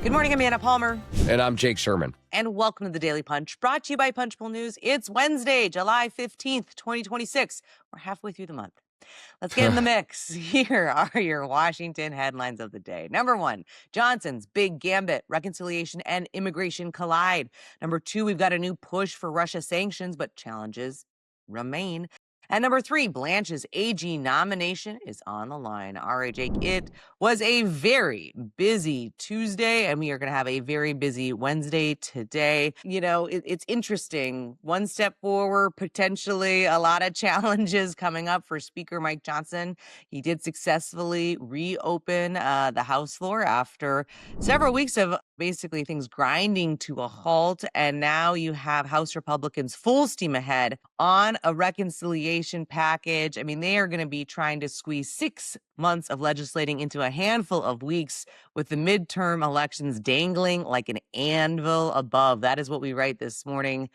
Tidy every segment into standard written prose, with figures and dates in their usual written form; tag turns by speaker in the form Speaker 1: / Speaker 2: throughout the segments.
Speaker 1: Good morning, I'm Anna Palmer.
Speaker 2: And I'm Jake Sherman.
Speaker 1: And welcome to the Daily Punch, brought to you by Punchbowl News. It's Wednesday, July 15th, 2026. We're halfway through the month. Let's get in the mix. Here are your Washington headlines of the day. Number one, Johnson's big gambit, reconciliation and immigration collide. Number two, we've got a new push for Russia sanctions, but challenges remain. And number three, Blanche's AG nomination is on the line. All right, Jake, it was a very busy Tuesday, and we are going to have a very busy Wednesday today. You know, it's interesting. One step forward, potentially a lot of challenges coming up for Speaker Mike Johnson. He did successfully reopen the House floor after several weeks of basically things grinding to a halt. And now you have House Republicans full steam ahead on a reconciliation package. I mean, they are going to be trying to squeeze 6 months of legislating into a handful of weeks with the midterm elections dangling like an anvil above. That is what we write this morning.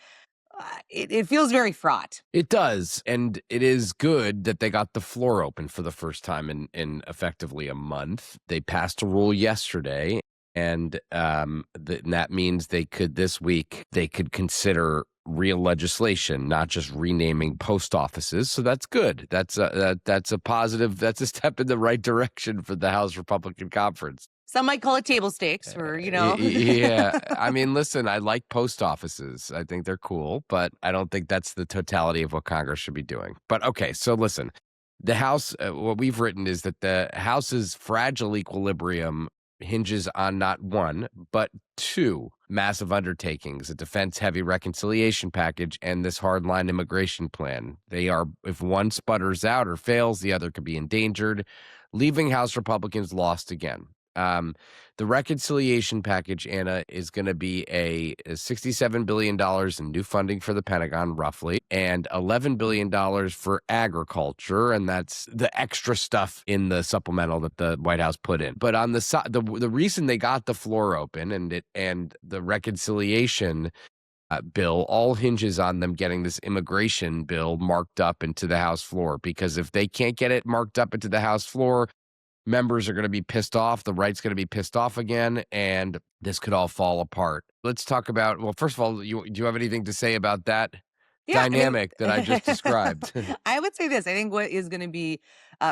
Speaker 1: It feels very fraught.
Speaker 2: It does. And it is good that they got the floor open for the first time in effectively a month. They passed a rule yesterday. And that means this week, they could consider real legislation, not just renaming post offices. So that's good. That's a positive. That's a step in the right direction for the House Republican Conference.
Speaker 1: Some might call it table stakes or,
Speaker 2: Yeah. I mean, listen, I like post offices. I think they're cool, but I don't think that's the totality of what Congress should be doing. But okay, so listen, the House, what we've written is that the House's fragile equilibrium hinges on not one, but two massive undertakings, a defense-heavy reconciliation package and this hardline immigration plan. They are, if one sputters out or fails, the other could be endangered, leaving House Republicans lost again. The reconciliation package, Anna, is going to be a $67 billion in new funding for the Pentagon, roughly, and $11 billion for agriculture. And that's the extra stuff in the supplemental that the White House put in. But on the reason they got the floor open and the reconciliation bill all hinges on them getting this immigration bill marked up into the House floor, because if they can't get it marked up into the House floor, members are going to be pissed off. The right's going to be pissed off again, and this could all fall apart. Let's talk about, well, first of all, do you have anything to say about that dynamic that I just described?
Speaker 1: I would say this. I think what is going to be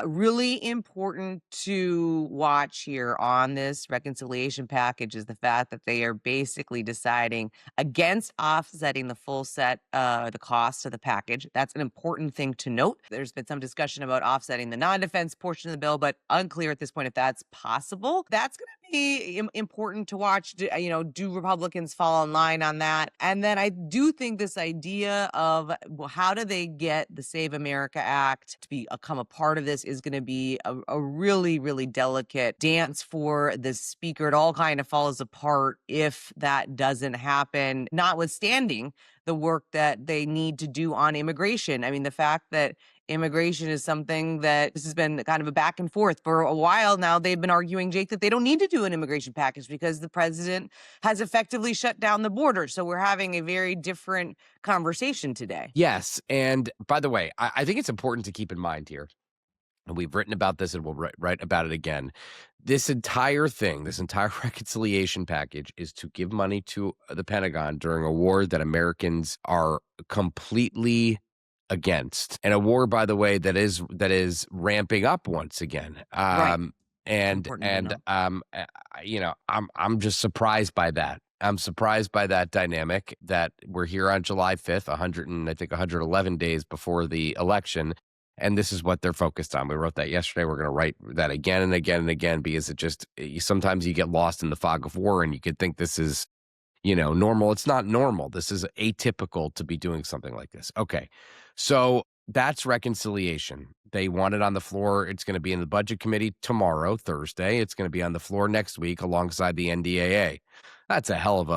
Speaker 1: really important to watch here on this reconciliation package is the fact that they are basically deciding against offsetting the full set, the cost of the package. That's an important thing to note. There's been some discussion about offsetting the non-defense portion of the bill, but unclear at this point if that's possible. That's going to be important to watch. Do Republicans fall in line on that? And then I do think this idea of how do they get the Save America Act to become a part of this is going to be a really, really delicate dance for the speaker. It all kind of falls apart if that doesn't happen, notwithstanding the work that they need to do on immigration. I mean, the fact that immigration is something that this has been kind of a back and forth for a while now. They've been arguing, Jake, that they don't need to do an immigration package because the president has effectively shut down the border. So we're having a very different conversation today.
Speaker 2: Yes. And by the way, I think it's important to keep in mind here, and we've written about this and we'll write about it again. This entire thing, this entire reconciliation package is to give money to the Pentagon during a war that Americans are completely against, and a war, by the way, that is ramping up once again.
Speaker 1: Right.
Speaker 2: I'm just surprised by that. I'm surprised by that dynamic that we're here on July 5th, 111 days before the election. And this is what they're focused on. We wrote that yesterday. We're going to write that again and again and again, because sometimes you get lost in the fog of war and you could think this is, normal. It's not normal. This is atypical to be doing something like this. Okay. So that's reconciliation. They want it on the floor. It's going to be in the Budget Committee tomorrow, Thursday. It's going to be on the floor next week alongside the NDAA. That's a hell of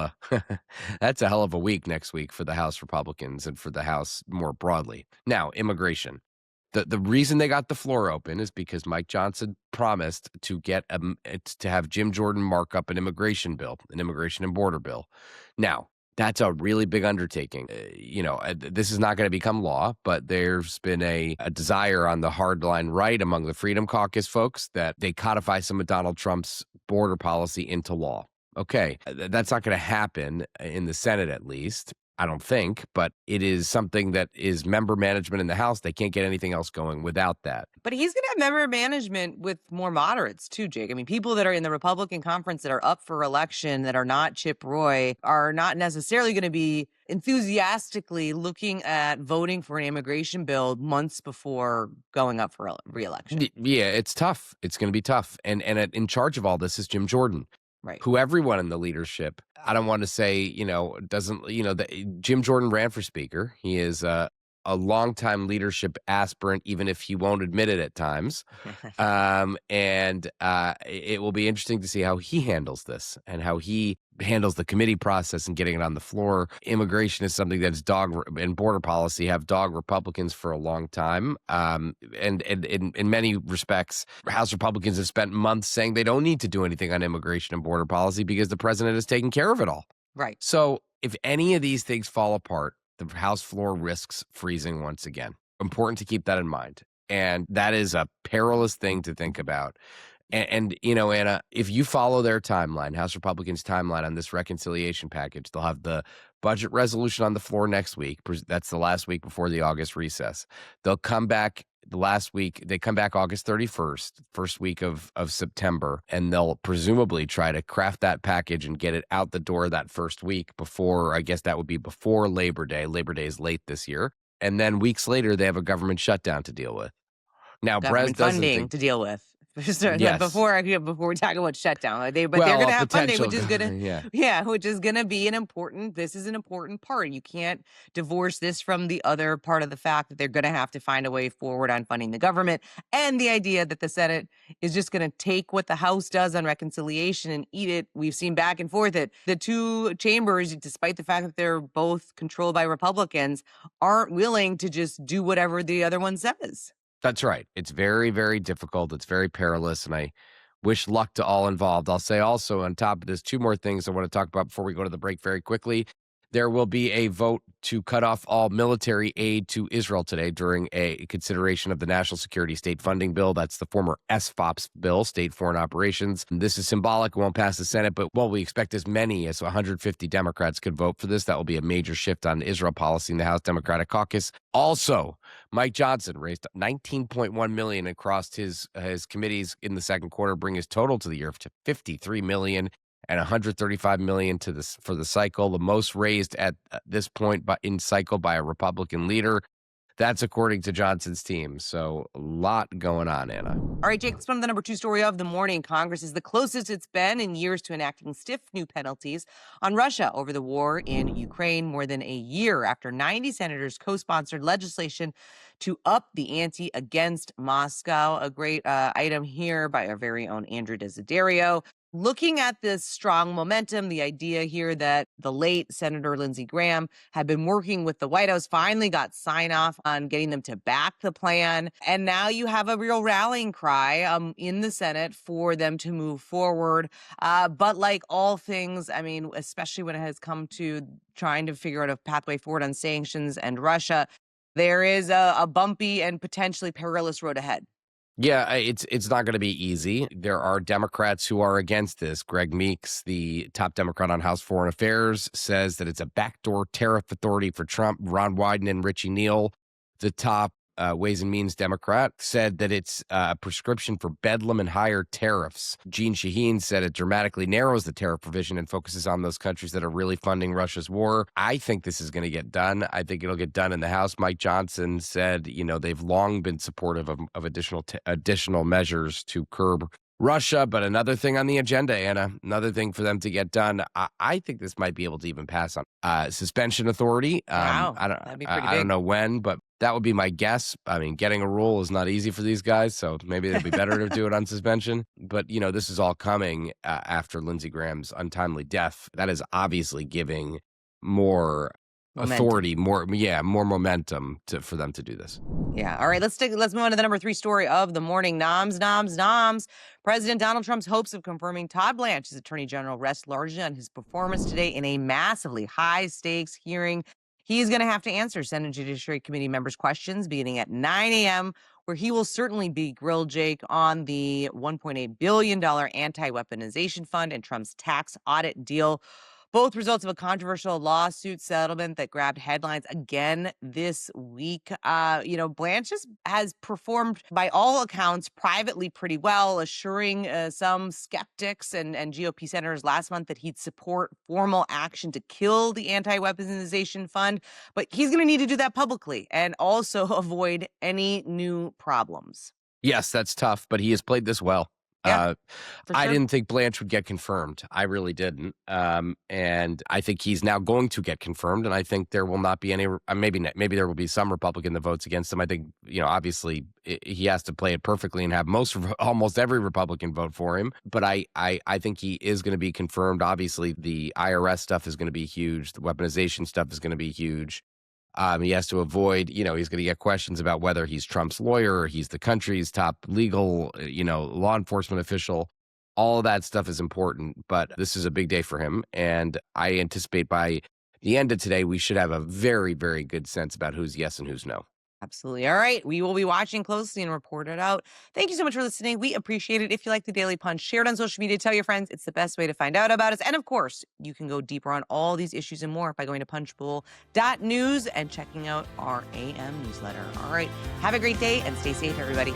Speaker 2: a week next week for the House Republicans and for the House more broadly. Now, immigration. The reason they got the floor open is because Mike Johnson promised to have Jim Jordan mark up an immigration and border bill. Now, that's a really big undertaking. This is not going to become law, but there's been a desire on the hardline right among the Freedom Caucus folks that they codify some of Donald Trump's border policy into law. Okay, that's not going to happen in the Senate, at least. I don't think, but it is something that is member management in the House. They can't get anything else going without that.
Speaker 1: But he's going to have member management with more moderates too, Jake. I mean, people that are in the Republican conference that are up for election that are not Chip Roy are not necessarily going to be enthusiastically looking at voting for an immigration bill months before going up for re-election.
Speaker 2: Yeah, it's tough. It's going to be tough. And in charge of all this is Jim Jordan,
Speaker 1: Right.
Speaker 2: who everyone in the leadership, I don't want to say, doesn't, Jim Jordan ran for speaker. He is a longtime leadership aspirant, even if he won't admit it at times. It will be interesting to see how he handles this and how he handles the committee process and getting it on the floor. Immigration is something that's and border policy have dogged Republicans for a long time. And in many respects, House Republicans have spent months saying they don't need to do anything on immigration and border policy because the president has taken care of it all.
Speaker 1: Right.
Speaker 2: So if any of these things fall apart, the House floor risks freezing once again. Important to keep that in mind. And that is a perilous thing to think about. And Anna, if you follow their timeline, House Republicans' timeline on this reconciliation package, they'll have the budget resolution on the floor next week. That's the last week before the August recess. They'll come back the last week. They come back August 31st, first week of September, and they'll presumably try to craft that package and get it out the door that first week before, I guess that would be before Labor Day. Labor Day is late this year. And then weeks later, they have a government shutdown to deal with. Now,
Speaker 1: government funding to deal with.
Speaker 2: Yes.
Speaker 1: Before we talk about shutdown, they're going to have funding, which is going to, which is going to be this is an important part. You can't divorce this from the other part of the fact that they're going to have to find a way forward on funding the government, and the idea that the Senate is just going to take what the House does on reconciliation and eat it. We've seen back and forth that the two chambers, despite the fact that they're both controlled by Republicans, aren't willing to just do whatever the other one says.
Speaker 2: That's right. It's very, very difficult. It's very perilous, and I wish luck to all involved. I'll say also on top of this, two more things I want to talk about before we go to the break very quickly. There will be a vote to cut off all military aid to Israel today during a consideration of the National Security State Funding Bill. That's the former SFOPS bill, State Foreign Operations. This is symbolic. It won't pass the Senate, but we expect as many as 150 Democrats could vote for this. That will be a major shift on Israel policy in the House Democratic Caucus. Also, Mike Johnson raised $19.1 million across his committees in the second quarter, bring his total to the year to $53 million. And $135 million for the cycle, the most raised at this point in cycle by a Republican leader. That's according to Johnson's team. So a lot going on, Anna.
Speaker 1: All right, Jake, let's run to the number 2 story of the morning. Congress is the closest it's been in years to enacting stiff new penalties on Russia over the war in Ukraine, more than a year after 90 senators co-sponsored legislation to up the ante against Moscow. A great item here by our very own Andrew Desiderio. Looking at this strong momentum, the idea here that the late Senator Lindsey Graham had been working with the White House, finally got sign off on getting them to back the plan. And now you have a real rallying cry in the Senate for them to move forward. But like all things, I mean, especially when it has come to trying to figure out a pathway forward on sanctions and Russia, there is a bumpy and potentially perilous road ahead.
Speaker 2: Yeah, it's not going to be easy. There are Democrats who are against this. Greg Meeks, the top Democrat on House Foreign Affairs, says that it's a backdoor tariff authority for Trump. Ron Wyden and Richie Neal, the top Ways and Means Democrat, said that it's a prescription for bedlam and higher tariffs. Jeanne Shaheen said it dramatically narrows the tariff provision and focuses on those countries that are really funding Russia's war. I think this is going to get done. I think it'll get done in the House. Mike Johnson said, they've long been supportive of additional measures to curb Russia, but another thing on the agenda, Anna, another thing for them to get done. I think this might be able to even pass on suspension authority.
Speaker 1: Wow,
Speaker 2: I don't know when, but that would be my guess. I mean, getting a rule is not easy for these guys, so maybe it'd be better to do it on suspension. But, this is all coming after Lindsey Graham's untimely death. That is obviously giving more authority, more momentum for them to do this.
Speaker 1: Yeah. All right. Let's move on to the number 3 story of the morning. Noms. President Donald Trump's hopes of confirming Todd Blanche as Attorney General rest largely on his performance today in a massively high stakes hearing. He's going to have to answer Senate Judiciary Committee members' questions beginning at 9 a.m. where he will certainly be grilled, Jake, on the $1.8 billion anti-weaponization fund and Trump's tax audit deal. Both results of a controversial lawsuit settlement that grabbed headlines again this week. Blanche has performed, by all accounts, privately pretty well, assuring some skeptics and GOP senators last month that he'd support formal action to kill the anti-weaponization fund. But he's going to need to do that publicly and also avoid any new problems.
Speaker 2: Yes, that's tough, but he has played this well.
Speaker 1: Yeah, for
Speaker 2: I
Speaker 1: sure.
Speaker 2: didn't think Blanche would get confirmed. I really didn't. And I think he's now going to get confirmed. And I think there will not be any, maybe there will be some Republican that votes against him. I think, obviously he has to play it perfectly and have almost every Republican vote for him. But I think he is going to be confirmed. Obviously, the IRS stuff is going to be huge. The weaponization stuff is going to be huge. He has to avoid, he's going to get questions about whether he's Trump's lawyer or he's the country's top legal, law enforcement official. All of that stuff is important, but this is a big day for him. And I anticipate by the end of today, we should have a very, very good sense about who's yes and who's no.
Speaker 1: Absolutely. All right. We will be watching closely and report it out. Thank you so much for listening. We appreciate it. If you like the Daily Punch, share it on social media, tell your friends. It's the best way to find out about us. And of course, you can go deeper on all these issues and more by going to punchbowl.news and checking out our AM newsletter. All right. Have a great day and stay safe, everybody.